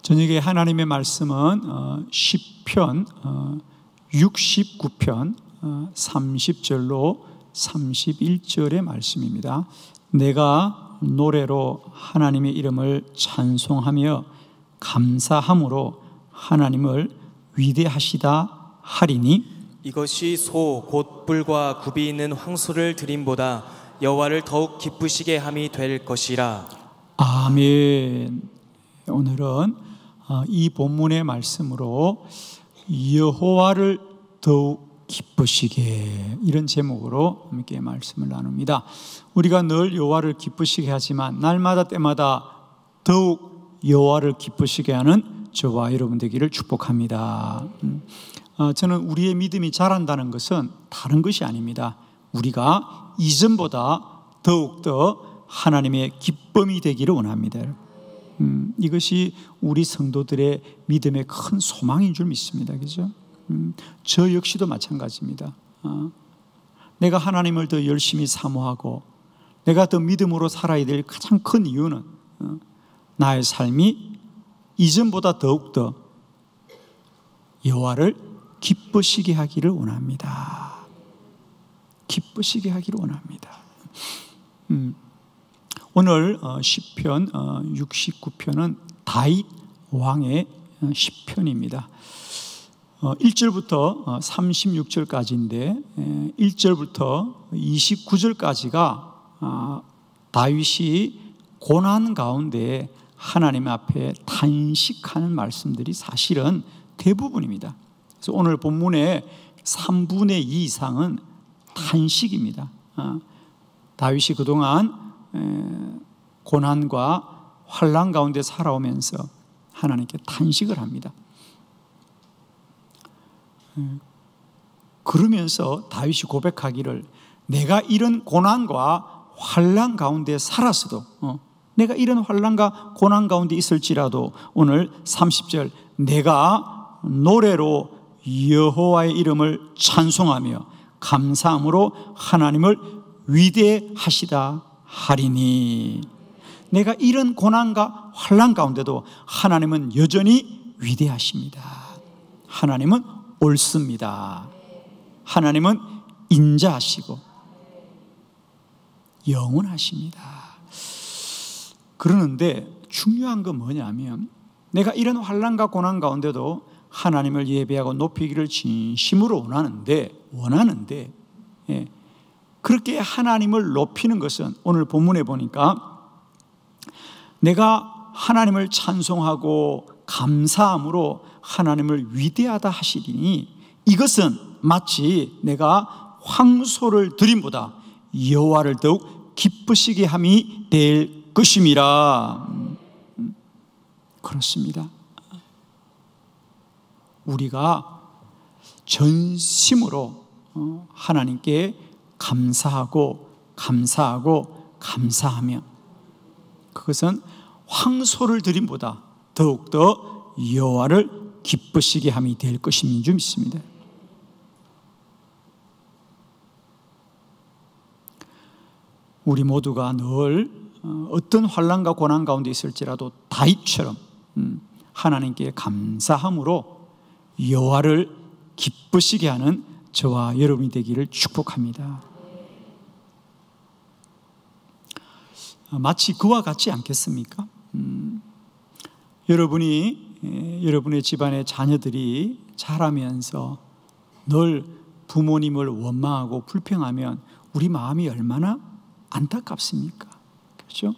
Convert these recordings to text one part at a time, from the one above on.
저녁에 하나님의 말씀은 시편 69편 30절로 31절의 말씀입니다. 내가 노래로 하나님의 이름을 찬송하며 감사함으로 하나님을 위대하시다 하리니 이것이 소 곧 뿔과 굽이 있는 황소를 드림보다 여호와를 더욱 기쁘시게 함이 될 것이라. 아멘. 오늘은 이 본문의 말씀으로 여호와를 더욱 기쁘시게, 이런 제목으로 함께 말씀을 나눕니다. 우리가 늘 여호와를 기쁘시게 하지만 날마다 때마다 더욱 여호와를 기쁘시게 하는 저와 여러분 되기를 축복합니다. 저는 우리의 믿음이 자란다는 것은 다른 것이 아닙니다. 우리가 이전보다 더욱더 하나님의 기쁨이 되기를 원합니다. 이것이 우리 성도들의 믿음의 큰 소망인 줄 믿습니다. 그죠? 저 역시도 마찬가지입니다. 내가 하나님을 더 열심히 사모하고 내가 더 믿음으로 살아야 될 가장 큰 이유는 나의 삶이 이전보다 더욱더 여호와를 기쁘시게 하기를 원합니다. 기쁘시게 하기를 원합니다. 오늘 시편 69편은 다윗 왕의 시편입니다. 1절부터 36절까지인데 1절부터 29절까지가 다윗이 고난 가운데 하나님 앞에 탄식하는 말씀들이 사실은 대부분입니다. 그래서 오늘 본문의 3분의 2 이상은 탄식입니다. 다윗이 그동안 고난과 환난 가운데 살아오면서 하나님께 탄식을 합니다. 그러면서 다윗이 고백하기를, 내가 이런 고난과 환난 가운데 살았어도, 내가 이런 환난과 고난 가운데 있을지라도, 오늘 30절, 내가 노래로 여호와의 이름을 찬송하며 감사함으로 하나님을 위대하시다 하리니, 내가 이런 고난과 환난 가운데도 하나님은 여전히 위대하십니다. 하나님은 옳습니다. 하나님은 인자하시고 영원하십니다. 그러는데 중요한 건 뭐냐면, 내가 이런 환난과 고난 가운데도 하나님을 예배하고 높이기를 진심으로 원하는데 그렇게 하나님을 높이는 것은 오늘 본문에 보니까 내가 하나님을 찬송하고 감사함으로 하나님을 위대하다 하시리니, 이것은 마치 내가 황소를 드림보다 여호와를 더욱 기쁘시게 함이 될 것임이라. 그렇습니다. 우리가 전심으로 하나님께 감사하고 감사하며 그것은 황소를 드림보다 더욱더 여호와를 기쁘시게 함이 될 것임인 줄 믿습니다. 우리 모두가 늘 어떤 환난과 고난 가운데 있을지라도 다윗처럼 하나님께 감사함으로 여호와를 기쁘시게 하는 저와 여러분이 되기를 축복합니다. 마치 그와 같지 않겠습니까? 여러분의 집안의 자녀들이 자라면서 늘 부모님을 원망하고 불평하면 우리 마음이 얼마나 안타깝습니까? 그렇죠?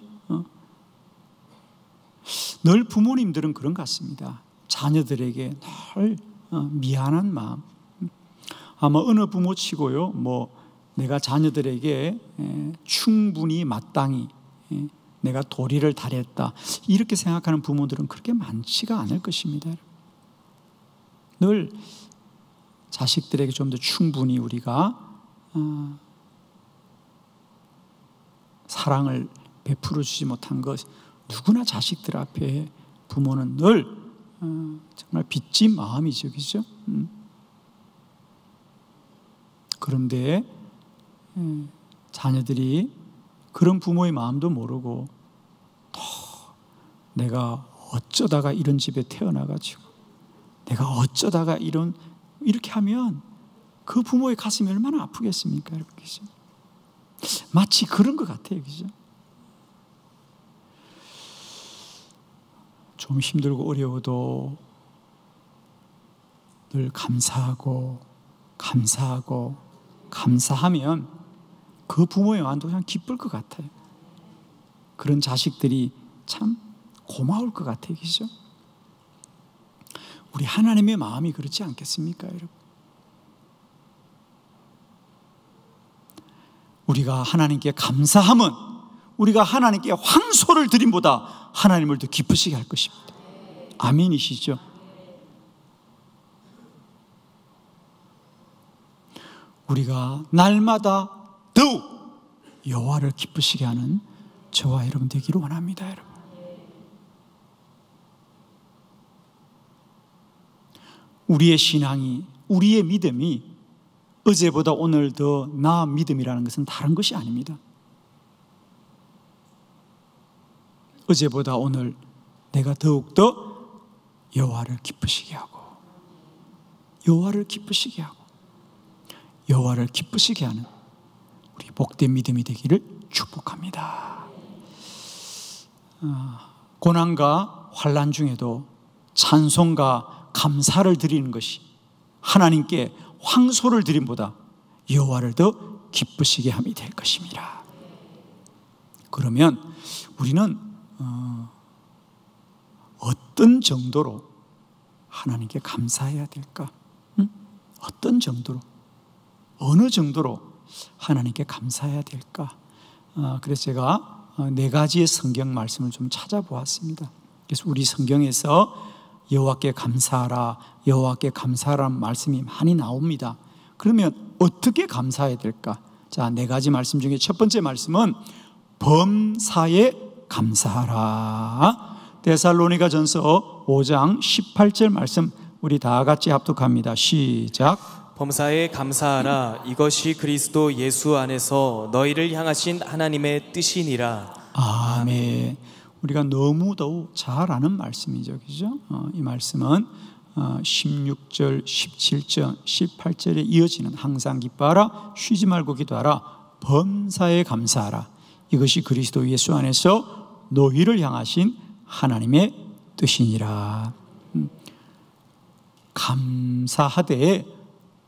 늘 부모님들은 그런 것 같습니다. 자녀들에게 늘 미안한 마음. 아마 어느 부모치고요, 내가 자녀들에게 충분히 마땅히 내가 도리를 다했다, 이렇게 생각하는 부모들은 그렇게 많지가 않을 것입니다. 늘 자식들에게 좀 더 충분히 우리가 사랑을 베풀어 주지 못한 것, 누구나 자식들 앞에 부모는 늘 정말 빚진 마음이죠. 그죠? 그런데 자녀들이 그런 부모의 마음도 모르고 또 내가 어쩌다가 이런 집에 태어나가지고 내가 어쩌다가 이렇게 하면 그 부모의 가슴이 얼마나 아프겠습니까? 그죠? 마치 그런 것 같아요. 그죠? 좀 힘들고 어려워도 늘 감사하면 그 부모의 마음도 그냥 기쁠 것 같아요. 그런 자식들이 참 고마울 것 같아요. 그죠? 우리 하나님의 마음이 그렇지 않겠습니까, 여러분? 우리가 하나님께 감사하면 우리가 하나님께 황소를 드림보다 하나님을 더 기쁘시게 할 것입니다. 아멘이시죠? 우리가 날마다 더욱 여호와를 기쁘시게 하는 저와 여러분 되기를 원합니다. 여러분, 우리의 신앙이, 우리의 믿음이 어제보다 오늘 더 나은 믿음이라는 것은 다른 것이 아닙니다. 어제보다 오늘 내가 더욱더 여호와를 기쁘시게 하고 여호와를 기쁘시게 하는 우리 복된 믿음이 되기를 축복합니다. 고난과 환난 중에도 찬송과 감사를 드리는 것이 하나님께 황소를 드림보다 여호와를 더 기쁘시게 함이 될 것입니다. 그러면 우리는 어떤 정도로 하나님께 감사해야 될까? 어떤 정도로, 어느 정도로 하나님께 감사해야 될까? 그래서 제가 4가지의 성경 말씀을 좀 찾아보았습니다. 그래서 우리 성경에서 여호와께 감사하라, 여호와께 감사하라는 말씀이 많이 나옵니다. 그러면 어떻게 감사해야 될까? 자, 4가지 말씀 중에 첫 번째 말씀은 범사에 감사하라. 데살로니가전서 5장 18절 말씀 우리 다 같이 합독합니다. 시작. 범사에 감사하라. 이것이 그리스도 예수 안에서 너희를 향하신 하나님의 뜻이니라. 아멘. 우리가 너무도 잘 아는 말씀이죠. 그죠? 이 말씀은 16절, 17절, 18절에 이어지는 항상 기뻐하라, 쉬지 말고 기도하라, 범사에 감사하라. 이것이 그리스도 예수 안에서 너희를 향하신 하나님의 뜻이니라. 감사하되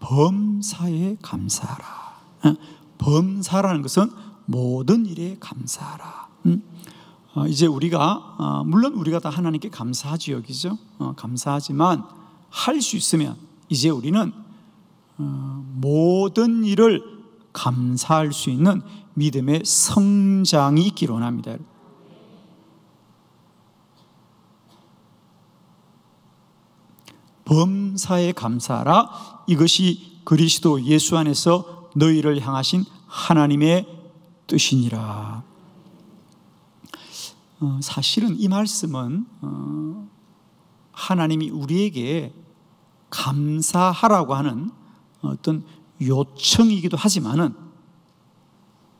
범사에 감사하라. 범사라는 것은 모든 일에 감사하라. 이제 우리가 물론 우리가 다 하나님께 감사하지요, 그죠? 감사하지만 할 수 있으면 이제 우리는 모든 일을 감사할 수 있는 믿음의 성장이 있기를 원합니다. 범사에 감사하라. 이것이 그리스도 예수 안에서 너희를 향하신 하나님의 뜻이니라. 사실은 이 말씀은 하나님이 우리에게 감사하라고 하는 어떤 요청이기도 하지만은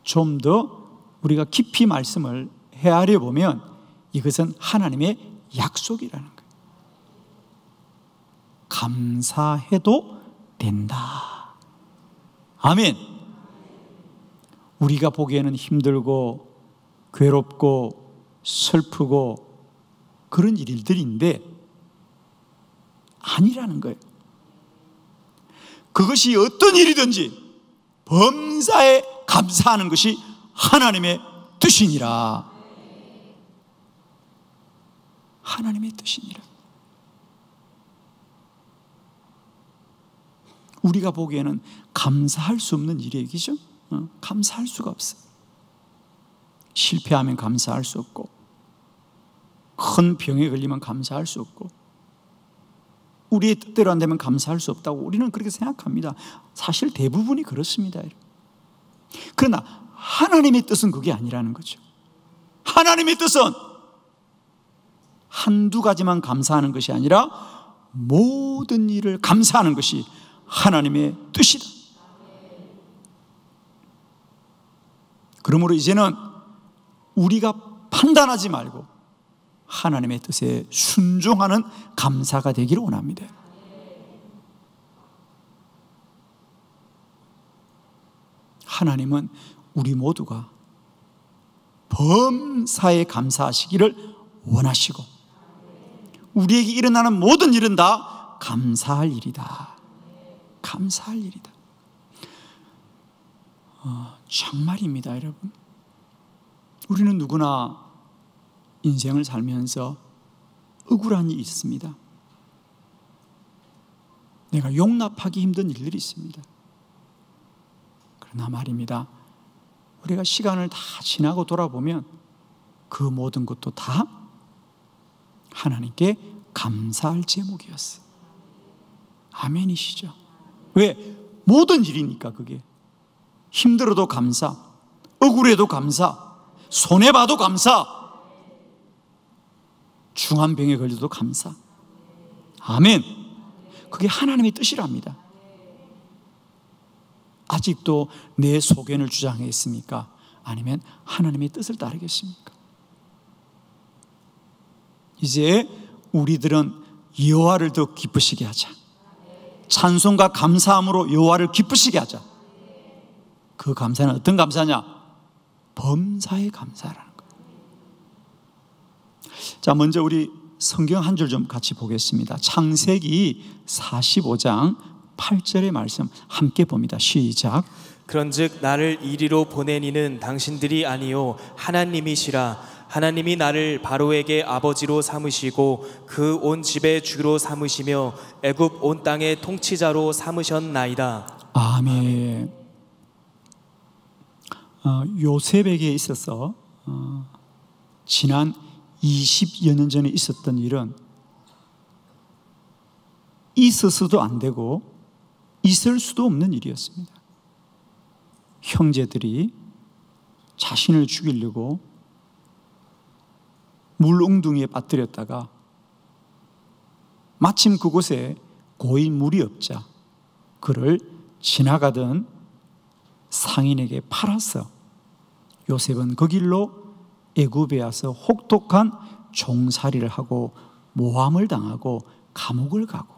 좀 더 우리가 깊이 말씀을 헤아려 보면 이것은 하나님의 약속이라는 거예요. 감사해도 된다. 아멘. 우리가 보기에는 힘들고 괴롭고 슬프고 그런 일들인데 아니라는 거예요. 그것이 어떤 일이든지 범사에 감사하는 것이 하나님의 뜻이니라. 하나님의 뜻이니라. 우리가 보기에는 감사할 수 없는 일이에요. 그죠? 감사할 수가 없어요. 실패하면 감사할 수 없고, 큰 병에 걸리면 감사할 수 없고, 우리의 뜻대로 안 되면 감사할 수 없다고 우리는 그렇게 생각합니다. 사실 대부분이 그렇습니다. 그러나 하나님의 뜻은 그게 아니라는 거죠. 하나님의 뜻은 한두 가지만 감사하는 것이 아니라 모든 일을 감사하는 것이 하나님의 뜻이다. 그러므로 이제는 우리가 판단하지 말고 하나님의 뜻에 순종하는 감사가 되기를 원합니다. 하나님은 우리 모두가 범사에 감사하시기를 원하시고 우리에게 일어나는 모든 일은 다 감사할 일이다. 감사할 일이다. 정말입니다, 여러분. 우리는 누구나 인생을 살면서 억울한 일이 있습니다. 내가 용납하기 힘든 일들이 있습니다. 그러나 말입니다, 우리가 시간을 다 지나고 돌아보면 그 모든 것도 다 하나님께 감사할 제목이었어요. 아멘이시죠? 왜? 모든 일이니까. 그게 힘들어도 감사, 억울해도 감사, 손해봐도 감사, 중한 병에 걸려도 감사. 아멘. 그게 하나님의 뜻이랍니다. 아직도 내 소견을 주장하겠습니까? 아니면 하나님의 뜻을 따르겠습니까? 이제 우리들은 여호와를 더 기쁘시게 하자. 찬송과 감사함으로 여호와를 기쁘시게 하자. 그 감사는 어떤 감사냐? 범사의 감사라는 거예요. 자, 먼저 우리 성경 한 줄 좀 같이 보겠습니다. 창세기 45장 8절의 말씀 함께 봅니다. 시작. 그런즉 나를 이리로 보낸 이는 당신들이 아니요 하나님이시라. 하나님이 나를 바로에게 아버지로 삼으시고 그 온 집의 주로 삼으시며 애굽 온 땅의 통치자로 삼으셨나이다. 아멘. 요셉에게 있어서 지난 20여 년 전에 있었던 일은 있어서도 안 되고 있을 수도 없는 일이었습니다. 형제들이 자신을 죽이려고 물웅둥이에 빠뜨렸다가 마침 그곳에 고인 물이 없자 그를 지나가던 상인에게 팔아서 요셉은 그 길로 애굽에 와서 혹독한 종살이를 하고 모함을 당하고 감옥을 가고,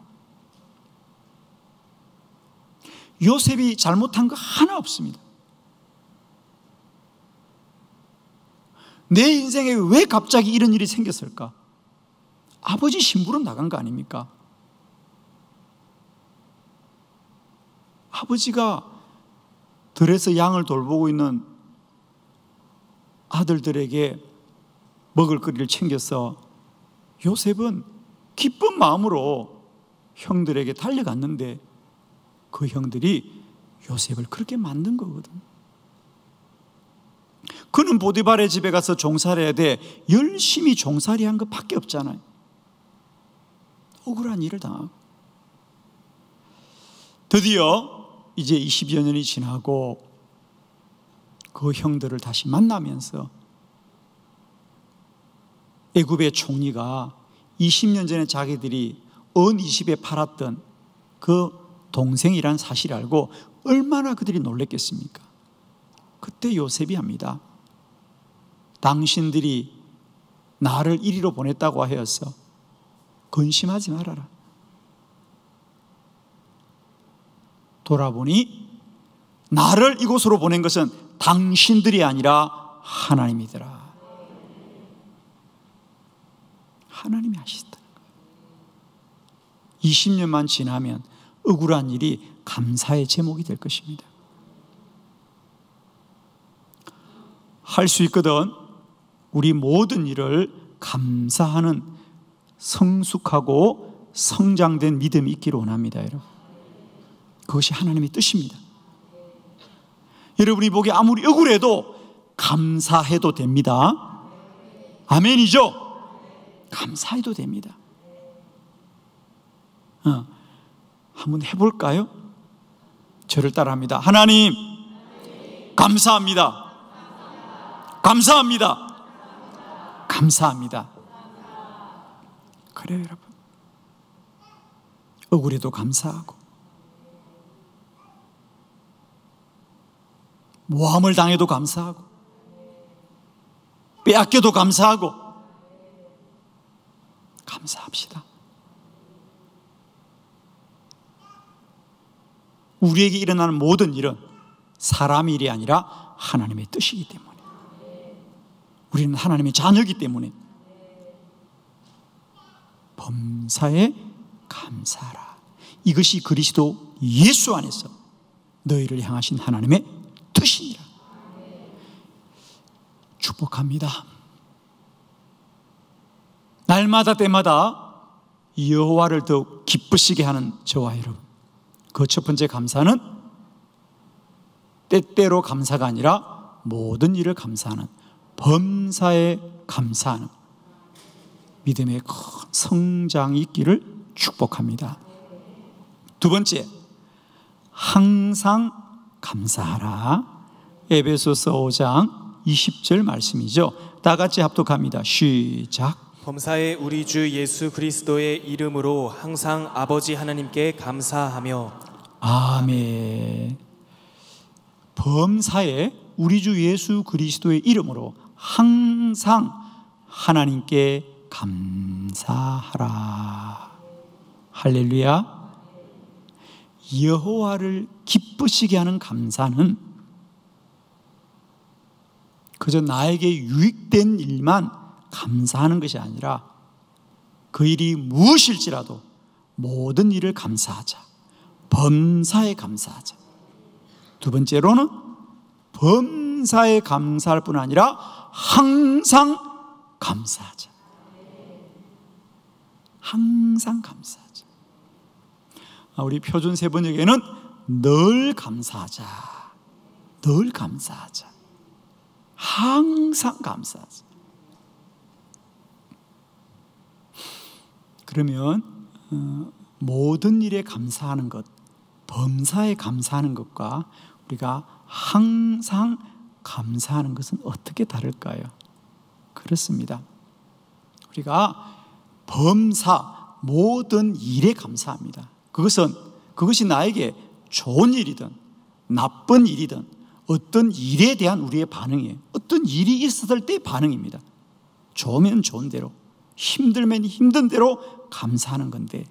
요셉이 잘못한 거 하나 없습니다. 내 인생에 왜 갑자기 이런 일이 생겼을까? 아버지 심부름 나간 거 아닙니까? 아버지가 들에서 양을 돌보고 있는 아들들에게 먹을 거리를 챙겨서 요셉은 기쁜 마음으로 형들에게 달려갔는데 그 형들이 요셉을 그렇게 만든 거거든. 그는 보디발의 집에 가서 종살이해야 돼. 열심히 종살이한 것밖에 없잖아요. 억울한 일을 당하고 드디어 이제 20여 년이 지나고 그 형들을 다시 만나면서 애굽의 총리가 20년 전에 자기들이 언 20에 팔았던 그 동생이란 사실을 알고 얼마나 그들이 놀랬겠습니까? 그때 요셉이 합니다. 당신들이 나를 이리로 보냈다고 하여서 근심하지 말아라. 돌아보니 나를 이곳으로 보낸 것은 당신들이 아니라 하나님이더라. 하나님이 하시다. 20년만 지나면 억울한 일이 감사의 제목이 될 것입니다. 할 수 있거든. 우리 모든 일을 감사하는 성숙하고 성장된 믿음이 있기를 원합니다, 여러분. 그것이 하나님의 뜻입니다. 여러분이 보기에 아무리 억울해도 감사해도 됩니다. 아멘이죠? 감사해도 됩니다. 한번 해볼까요? 저를 따라합니다. 하나님, 감사합니다. 감사합니다. 감사합니다. 그래요, 여러분. 억울해도 감사하고, 모함을 당해도 감사하고, 빼앗겨도 감사하고, 감사합시다. 우리에게 일어나는 모든 일은 사람의 일이 아니라 하나님의 뜻이기 때문에, 우리는 하나님의 자녀이기 때문에 범사에 감사하라. 이것이 그리스도 예수 안에서 너희를 향하신 하나님의 뜻이니라. 축복합니다. 날마다 때마다 여호와를 더욱 기쁘시게 하는 저와 여러분, 그 첫 번째 감사는 때때로 감사가 아니라 모든 일을 감사하는 범사에 감사하는 믿음의 큰 성장이 있기를 축복합니다. 두 번째, 항상 감사하라. 에베소서 5장 20절 말씀이죠. 다 같이 합독합니다. 시작. 범사에 우리 주 예수 그리스도의 이름으로 항상 아버지 하나님께 감사하며. 아멘. 범사에 우리 주 예수 그리스도의 이름으로 항상 하나님께 감사하라. 할렐루야. 여호와를 기쁘시게 하는 감사는 그저 나에게 유익된 일만 감사하는 것이 아니라 그 일이 무엇일지라도 모든 일을 감사하자. 범사에 감사하자. 두 번째로는 범사에 감사할 뿐 아니라 항상 감사하자. 항상 감사하자. 우리 표준 세번역에는 늘 감사하자. 늘 감사하자. 항상 감사하자. 그러면 모든 일에 감사하는 것, 범사에 감사하는 것과 우리가 항상 감사하는 것은 어떻게 다를까요? 그렇습니다. 우리가 범사, 모든 일에 감사합니다. 그것이 나에게 좋은 일이든 나쁜 일이든 어떤 일에 대한 우리의 반응이에요. 어떤 일이 있었을 때의 반응입니다. 좋으면 좋은 대로, 힘들면 힘든 대로 감사하는 건데,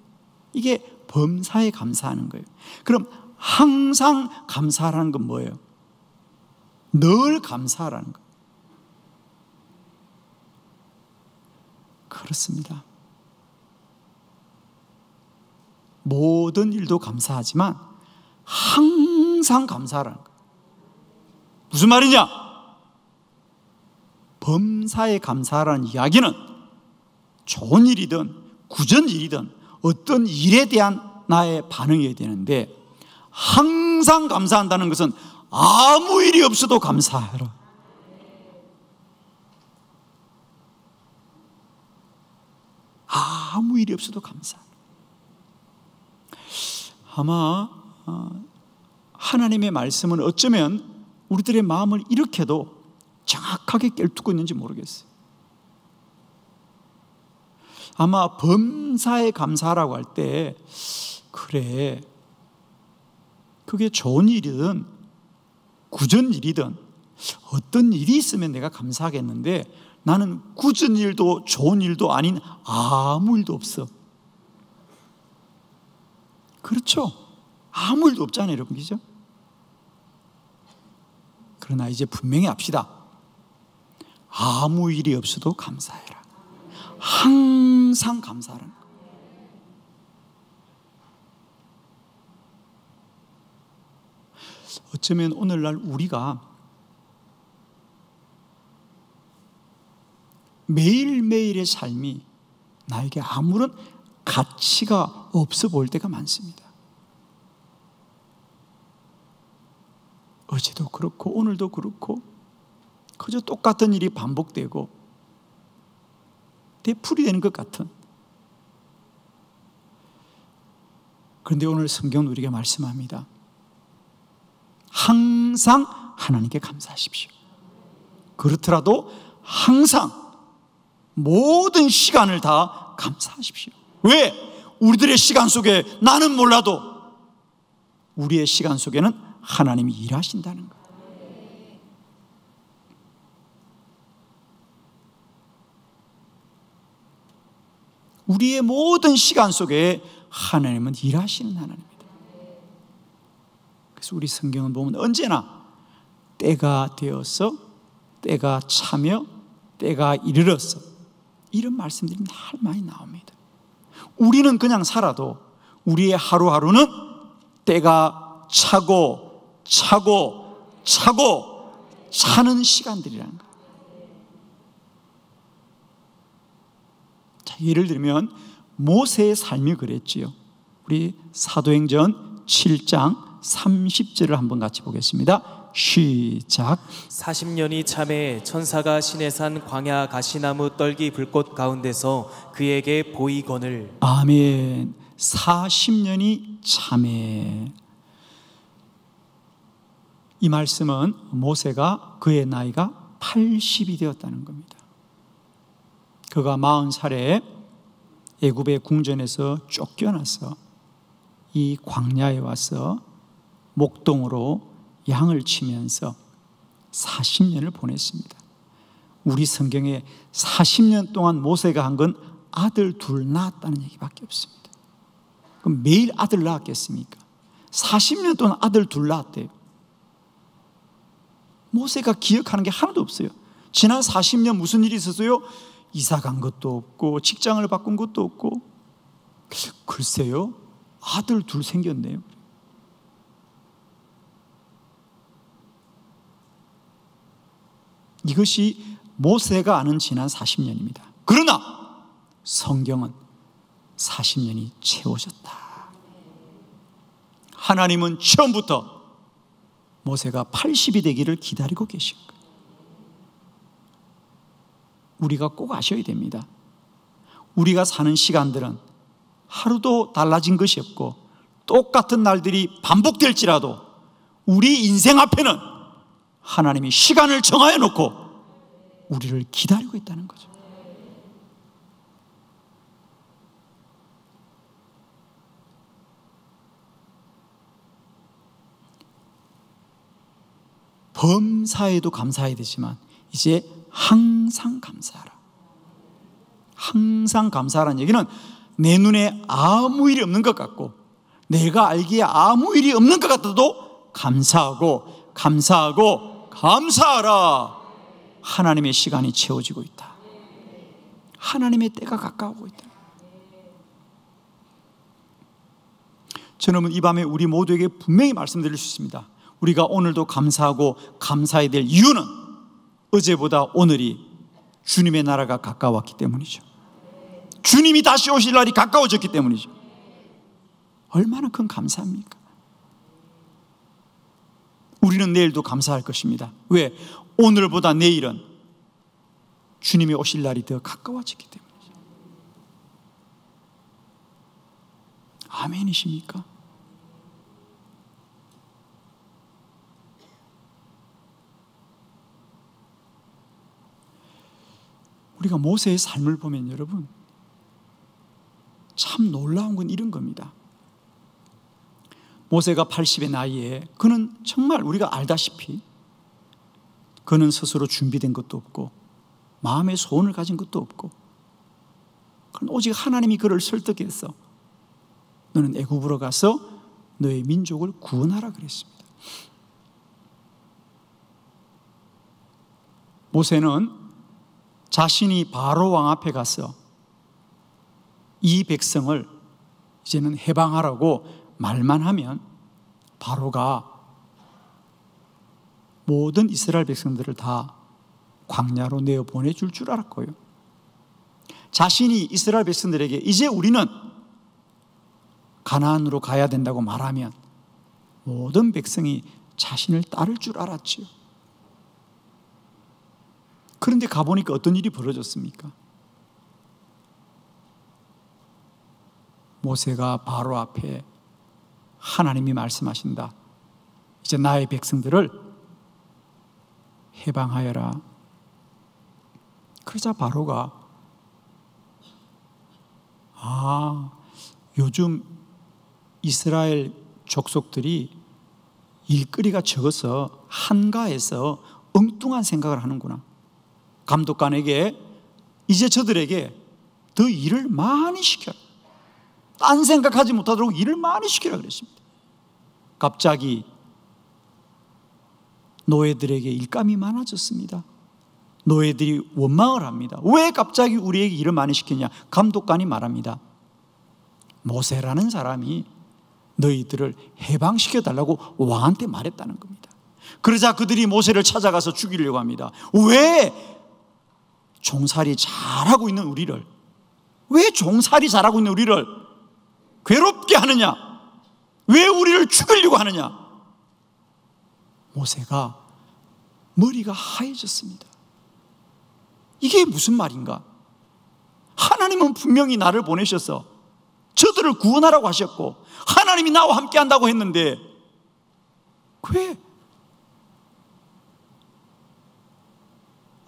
이게 범사에 감사하는 거예요. 그럼 항상 감사하라는 건 뭐예요? 늘 감사하라는 거예요. 그렇습니다. 모든 일도 감사하지만 항상 감사하라는 거예요. 무슨 말이냐? 범사에 감사하라는 이야기는 좋은 일이든 굳은 일이든 어떤 일에 대한 나의 반응이어야 되는데, 항상 감사한다는 것은 아무 일이 없어도 감사하라. 아무 일이 없어도 감사하라. 아마 하나님의 말씀은 어쩌면 우리들의 마음을 이렇게도 정확하게 꿰뚫고 있는지 모르겠어요. 아마 범사에 감사하라고 할 때, 그래, 그게 좋은 일이든 굳은 일이든 어떤 일이 있으면 내가 감사하겠는데, 나는 굳은 일도 좋은 일도 아닌 아무 일도 없어. 그렇죠? 아무 일도 없잖아요, 여러분. 그죠? 그러나 이제 분명히 합시다. 아무 일이 없어도 감사해라. 항상 감사하라는 거. 어쩌면 오늘날 우리가 매일매일의 삶이 나에게 아무런 가치가 없어 보일 때가 많습니다. 어제도 그렇고 오늘도 그렇고 그저 똑같은 일이 반복되고 되풀이 되는 것 같은. 그런데 오늘 성경은 우리에게 말씀합니다. 항상 하나님께 감사하십시오. 그렇더라도 항상 모든 시간을 다 감사하십시오. 왜? 우리들의 시간 속에 나는 몰라도 우리의 시간 속에는 하나님이 일하신다는 거예요. 우리의 모든 시간 속에 하나님은 일하시는 하나님입니다. 그래서 우리 성경은 보면 언제나 때가 되어서, 때가 차며, 때가 이르렀어, 이런 말씀들이 늘 많이 나옵니다. 우리는 그냥 살아도 우리의 하루하루는 때가 차고 차는 시간들이라는 거예요. 자, 예를 들면 모세의 삶이 그랬지요. 우리 사도행전 7장 30절을 한번 같이 보겠습니다. 시작. 40년이 참에 천사가 시내산 광야 가시나무 떨기 불꽃 가운데서 그에게 보이거늘. 아멘. 40년이 참에. 이 말씀은 모세가 그의 나이가 80이 되었다는 겁니다. 그가 40살에 애굽의 궁전에서 쫓겨나서 이 광야에 와서 목동으로 양을 치면서 40년을 보냈습니다. 우리 성경에 40년 동안 모세가 한 건 아들 둘 낳았다는 얘기밖에 없습니다. 그럼 매일 아들 낳았겠습니까? 40년 동안 아들 둘 낳았대요. 모세가 기억하는 게 하나도 없어요. 지난 40년 무슨 일이 있었어요? 이사 간 것도 없고 직장을 바꾼 것도 없고. 글쎄요, 아들 둘 생겼네요. 이것이 모세가 아는 지난 40년입니다. 그러나 성경은 40년이 채워졌다. 하나님은 처음부터 모세가 80이 되기를 기다리고 계신 거예요. 우리가 꼭 아셔야 됩니다. 우리가 사는 시간들은 하루도 달라진 것이 없고 똑같은 날들이 반복될지라도 우리 인생 앞에는 하나님이 시간을 정하여 놓고 우리를 기다리고 있다는 거죠. 범사에도 감사해야 되지만 이제 항상 감사하라. 항상 감사하라는 얘기는 내 눈에 아무 일이 없는 것 같고 내가 알기에 아무 일이 없는 것 같아도 감사하고 감사하라. 하나님의 시간이 채워지고 있다. 하나님의 때가 가까워오고 있다. 저는 이 밤에 우리 모두에게 분명히 말씀드릴 수 있습니다. 우리가 오늘도 감사하고 감사해야 될 이유는 어제보다 오늘이 주님의 나라가 가까웠기 때문이죠. 주님이 다시 오실 날이 가까워졌기 때문이죠. 얼마나 큰 감사합니까? 우리는 내일도 감사할 것입니다. 왜? 오늘보다 내일은 주님이 오실 날이 더 가까워졌기 때문이죠. 아멘이십니까? 우리가 모세의 삶을 보면 여러분 참 놀라운 건 이런 겁니다. 모세가 80의 나이에 그는 정말 우리가 알다시피 그는 스스로 준비된 것도 없고 마음의 소원을 가진 것도 없고 오직 하나님이 그를 설득해서 너는 애굽으로 가서 너의 민족을 구원하라 그랬습니다. 모세는 자신이 바로 왕 앞에 가서 이 백성을 이제는 해방하라고 말만 하면 바로가 모든 이스라엘 백성들을 다 광야로 내어 보내줄 줄 알았고요. 자신이 이스라엘 백성들에게 이제 우리는 가나안으로 가야 된다고 말하면 모든 백성이 자신을 따를 줄 알았지요. 그런데 가보니까 어떤 일이 벌어졌습니까? 모세가 바로 앞에 하나님이 말씀하신다. 이제 나의 백성들을 해방하여라. 그러자 바로가 요즘 이스라엘 족속들이 일거리가 적어서 한가해서 엉뚱한 생각을 하는구나. 감독관에게 이제 저들에게 더 일을 많이 시켜라. 딴 생각하지 못하도록 일을 많이 시키라 그랬습니다. 갑자기 노예들에게 일감이 많아졌습니다. 노예들이 원망을 합니다. 왜 갑자기 우리에게 일을 많이 시키냐? 감독관이 말합니다. 모세라는 사람이 너희들을 해방시켜달라고 왕한테 말했다는 겁니다. 그러자 그들이 모세를 찾아가서 죽이려고 합니다. 왜 종살이 잘하고 있는 우리를, 왜 종살이 잘하고 있는 우리를 괴롭게 하느냐? 왜 우리를 죽이려고 하느냐? 모세가 머리가 하얘졌습니다. 이게 무슨 말인가? 하나님은 분명히 나를 보내셔서 저들을 구원하라고 하셨고 하나님이 나와 함께 한다고 했는데 왜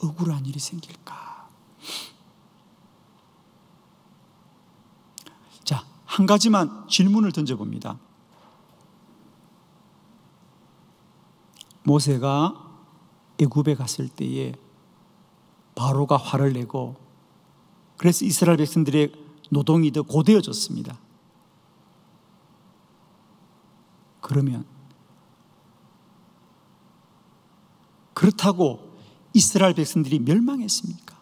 억울한 일이 생길까? 자, 한 가지만 질문을 던져봅니다. 모세가 애굽에 갔을 때에 바로가 화를 내고 그래서 이스라엘 백성들의 노동이 더 고되어졌습니다. 그러면 그렇다고 이스라엘 백성들이 멸망했습니까?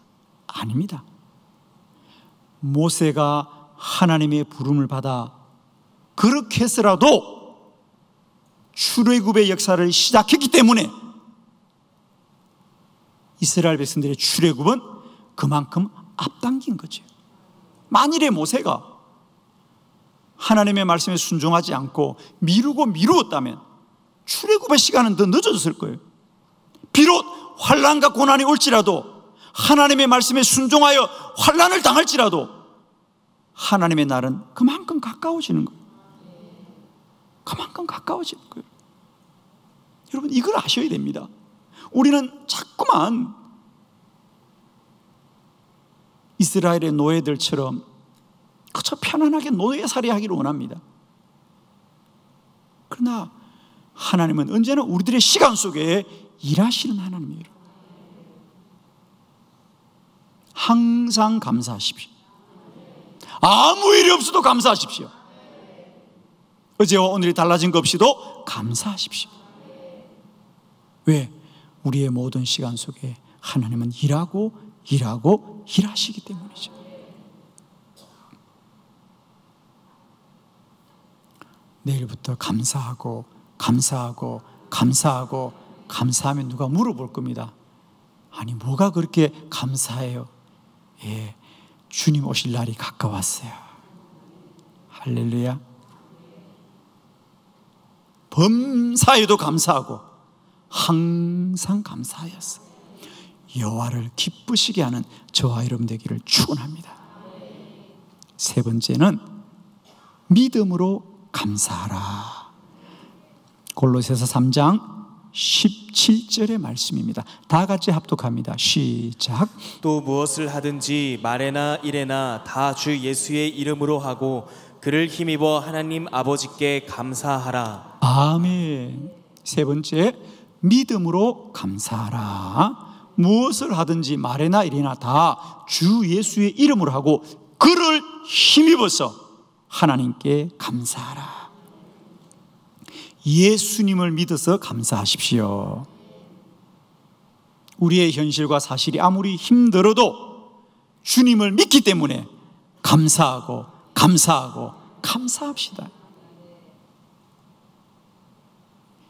아닙니다. 모세가 하나님의 부름을 받아 그렇게 해서라도 출애굽의 역사를 시작했기 때문에 이스라엘 백성들의 출애굽은 그만큼 앞당긴 거죠. 만일에 모세가 하나님의 말씀에 순종하지 않고 미루었다면 출애굽의 시간은 더 늦어졌을 거예요. 비록 환난과 고난이 올지라도 하나님의 말씀에 순종하여 환난을 당할지라도 하나님의 날은 그만큼 가까워지는 거예요. 그만큼 가까워지는 거예요. 여러분, 이걸 아셔야 됩니다. 우리는 자꾸만 이스라엘의 노예들처럼 그저 편안하게 노예살이 하기를 원합니다. 그러나 하나님은 언제나 우리들의 시간 속에 일하시는 하나님이에요. 항상 감사하십시오. 아무 일이 없어도 감사하십시오. 어제와 오늘이 달라진 것 없이도 감사하십시오. 왜? 우리의 모든 시간 속에 하나님은 일하시기 때문이죠. 내일부터 감사하면 누가 물어볼 겁니다. 아니, 뭐가 그렇게 감사해요? 예, 주님 오실 날이 가까웠어요. 할렐루야. 범사에도 감사하고 항상 감사하였어. 여호와를 기쁘시게 하는 저와 여러분 되기를 축원합니다. 세 번째는 믿음으로 감사하라. 골로새서 3장 17절의 말씀입니다. 다 같이 합독합니다. 시작. 또 무엇을 하든지 말에나 일에나 다 주 예수의 이름으로 하고 그를 힘입어 하나님 아버지께 감사하라. 아멘. 세 번째, 믿음으로 감사하라. 무엇을 하든지 말에나 일에나 다 주 예수의 이름으로 하고 그를 힘입어서 하나님께 감사하라. 예수님을 믿어서 감사하십시오. 우리의 현실과 사실이 아무리 힘들어도 주님을 믿기 때문에 감사합시다.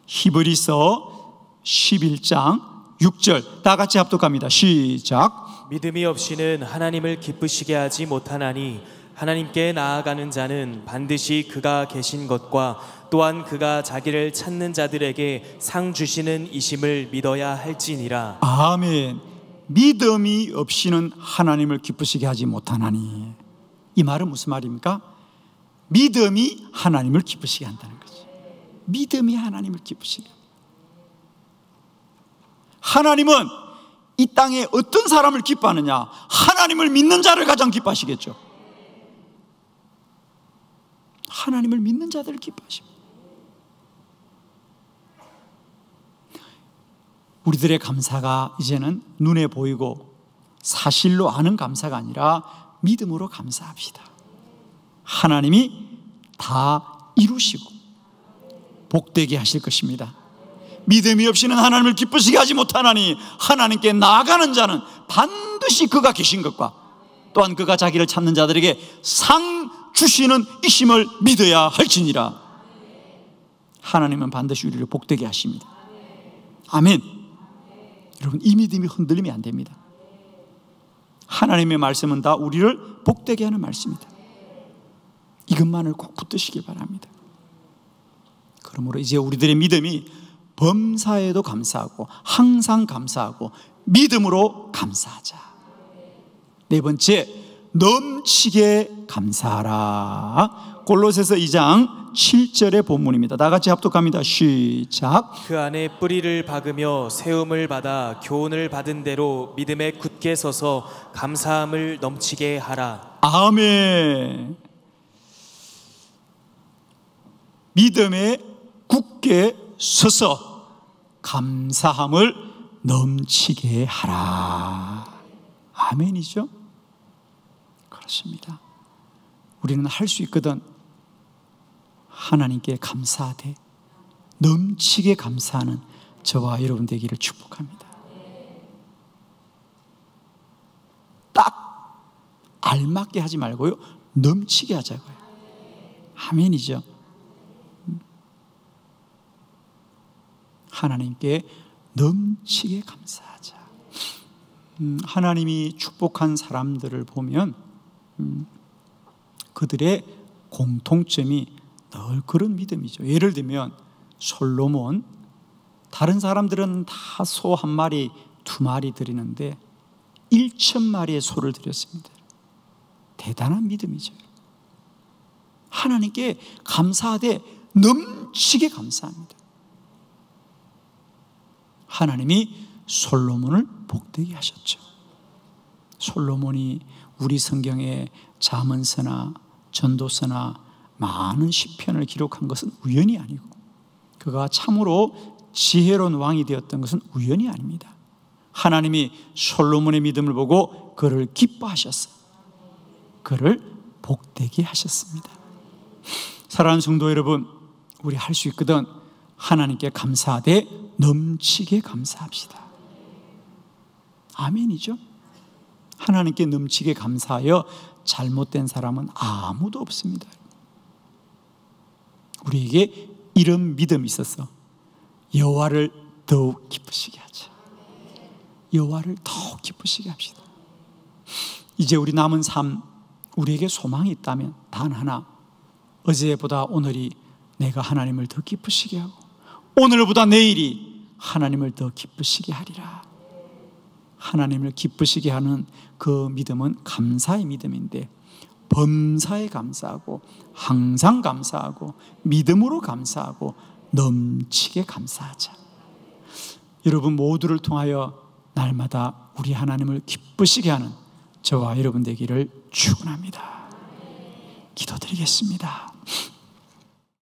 히브리서 11장 6절 다 같이 합독합니다. 시작. 믿음이 없이는 하나님을 기쁘시게 하지 못하나니 하나님께 나아가는 자는 반드시 그가 계신 것과 또한 그가 자기를 찾는 자들에게 상 주시는 이심을 믿어야 할지니라. 아멘. 믿음이 없이는 하나님을 기쁘시게 하지 못하나니. 이 말은 무슨 말입니까? 믿음이 하나님을 기쁘시게 한다는 거죠. 믿음이 하나님을 기쁘시게. 하나님은 이 땅에 어떤 사람을 기뻐하느냐? 하나님을 믿는 자를 가장 기뻐하시겠죠. 하나님을 믿는 자들을 기뻐하십니다. 우리들의 감사가 이제는 눈에 보이고 사실로 아는 감사가 아니라 믿음으로 감사합시다. 하나님이 다 이루시고 복되게 하실 것입니다. 믿음이 없이는 하나님을 기쁘시게 하지 못하나니 하나님께 나아가는 자는 반드시 그가 계신 것과 또한 그가 자기를 찾는 자들에게 상 주시는 이심을 믿어야 할지니라. 하나님은 반드시 우리를 복되게 하십니다. 아멘. 여러분, 이 믿음이 흔들리면 안 됩니다. 하나님의 말씀은 다 우리를 복되게 하는 말씀입니다. 이것만을 꼭 붙드시기 바랍니다. 그러므로 이제 우리들의 믿음이 범사에도 감사하고 항상 감사하고 믿음으로 감사하자. 네 번째, 넘치게 감사하라. 골로새서 2장 7절의 본문입니다. 다 같이 합독합니다. 시작. 그 안에 뿌리를 박으며 세움을 받아 교훈을 받은 대로 믿음에 굳게 서서 감사함을 넘치게 하라. 아멘. 믿음에 굳게 서서 감사함을 넘치게 하라. 아멘이죠? 그렇습니다. 우리는 할 수 있거든. 하나님께 감사하되 넘치게 감사하는 저와 여러분 되기를 축복합니다. 딱 알맞게 하지 말고요, 넘치게 하자고요. 아멘이죠? 하나님께 넘치게 감사하자. 하나님이 축복한 사람들을 보면 그들의 공통점이 늘 그런 믿음이죠. 예를 들면 솔로몬, 다른 사람들은 다 소 한 마리, 두 마리 드리는데 1,000마리의 소를 드렸습니다. 대단한 믿음이죠. 하나님께 감사하되 넘치게 감사합니다. 하나님이 솔로몬을 복되게 하셨죠. 솔로몬이 우리 성경에 잠언서나 전도서나 많은 시편을 기록한 것은 우연이 아니고 그가 참으로 지혜로운 왕이 되었던 것은 우연이 아닙니다. 하나님이 솔로몬의 믿음을 보고 그를 기뻐하셨어요. 그를 복되게 하셨습니다. 사랑하는 성도 여러분, 우리 할 수 있거든. 하나님께 감사하되 넘치게 감사합시다. 아멘이죠? 하나님께 넘치게 감사하여 잘못된 사람은 아무도 없습니다. 우리에게 이런 믿음이 있어서 여호와를 더욱 기쁘시게 하자. 여호와를 더욱 기쁘시게 합시다. 이제 우리 남은 삶, 우리에게 소망이 있다면 단 하나, 어제보다 오늘이 내가 하나님을 더 기쁘시게 하고 오늘보다 내일이 하나님을 더 기쁘시게 하리라. 하나님을 기쁘시게 하는 그 믿음은 감사의 믿음인데 범사에 감사하고 항상 감사하고 믿음으로 감사하고 넘치게 감사하자. 여러분 모두를 통하여 날마다 우리 하나님을 기쁘시게 하는 저와 여러분 되기를 축원합니다. 기도드리겠습니다.